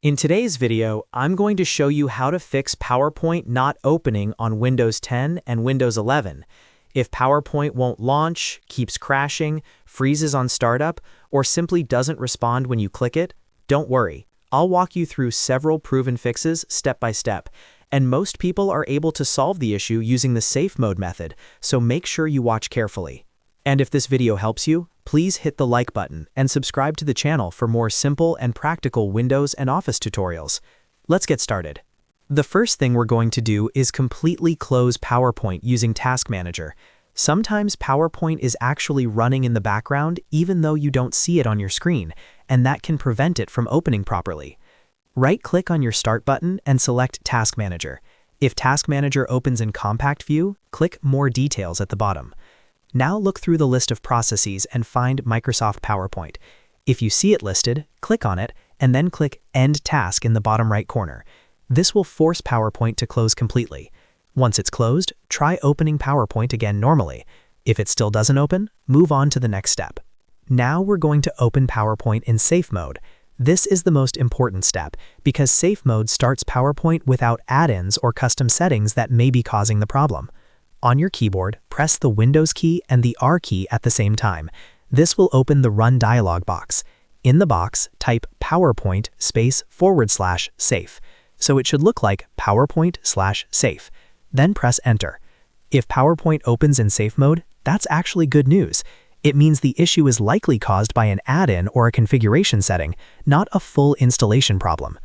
In today's video, I'm going to show you how to fix PowerPoint not opening on Windows 10 and Windows 11. If PowerPoint won't launch, keeps crashing, freezes on startup, or simply doesn't respond when you click it, don't worry. I'll walk you through several proven fixes step by step, and most people are able to solve the issue using the safe mode method, so make sure you watch carefully. And if this video helps you, please hit the like button and subscribe to the channel for more simple and practical Windows and Office tutorials. Let's get started. The first thing we're going to do is completely close PowerPoint using Task Manager. Sometimes PowerPoint is actually running in the background even though you don't see it on your screen, and that can prevent it from opening properly. Right-click on your Start button and select Task Manager. If Task Manager opens in Compact View, click More Details at the bottom. Now look through the list of processes and find Microsoft PowerPoint. If you see it listed, click on it and then click End Task in the bottom right corner. This will force PowerPoint to close completely. Once it's closed, try opening PowerPoint again normally. If it still doesn't open, move on to the next step. Now we're going to open PowerPoint in Safe Mode. This is the most important step because Safe Mode starts PowerPoint without add-ins or custom settings that may be causing the problem. On your keyboard, press the Windows key and the R key at the same time. This will open the Run dialog box. In the box, type PowerPoint /safe. So it should look like PowerPoint/safe. Then press Enter. If PowerPoint opens in Safe Mode, that's actually good news. It means the issue is likely caused by an add-in or a configuration setting, not a full installation problem.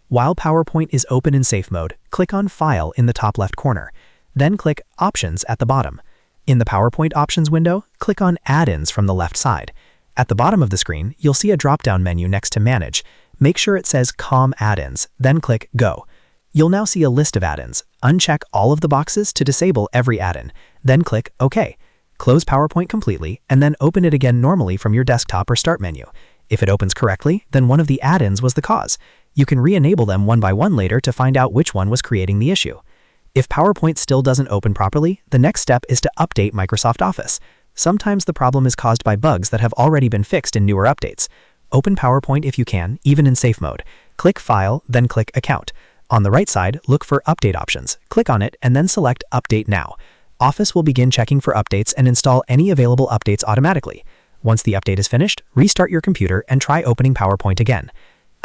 While PowerPoint is open in Safe Mode, click on File in the top left corner. Then click Options at the bottom. In the PowerPoint Options window, click on Add-ins from the left side. At the bottom of the screen, you'll see a drop-down menu next to Manage. Make sure it says COM Add-ins, then click Go. You'll now see a list of add-ins. Uncheck all of the boxes to disable every add-in, then click OK. Close PowerPoint completely, and then open it again normally from your desktop or Start menu. If it opens correctly, then one of the add-ins was the cause. You can re-enable them one by one later to find out which one was creating the issue. If PowerPoint still doesn't open properly, the next step is to update Microsoft Office. Sometimes the problem is caused by bugs that have already been fixed in newer updates. Open PowerPoint if you can, even in Safe Mode. Click File, then click Account. On the right side, look for Update options. Click on it and then select Update Now. Office will begin checking for updates and install any available updates automatically. Once the update is finished, restart your computer and try opening PowerPoint again.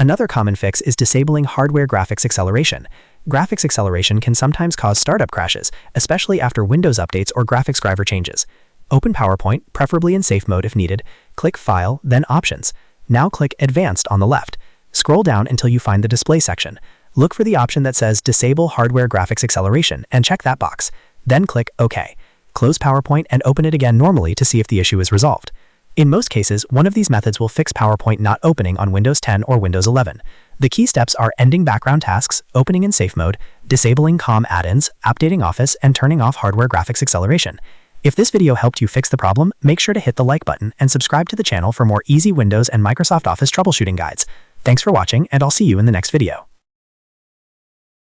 Another common fix is disabling hardware graphics acceleration. Graphics acceleration can sometimes cause startup crashes, especially after Windows updates or graphics driver changes. Open PowerPoint, preferably in Safe Mode if needed. Click File, then Options. Now click Advanced on the left. Scroll down until you find the Display section. Look for the option that says Disable Hardware Graphics Acceleration and check that box. Then click OK. Close PowerPoint and open it again normally to see if the issue is resolved. In most cases, one of these methods will fix PowerPoint not opening on Windows 10 or Windows 11. The key steps are ending background tasks, opening in Safe Mode, disabling COM add-ins, updating Office, and turning off hardware graphics acceleration. If this video helped you fix the problem, make sure to hit the like button and subscribe to the channel for more easy Windows and Microsoft Office troubleshooting guides. Thanks for watching, and I'll see you in the next video.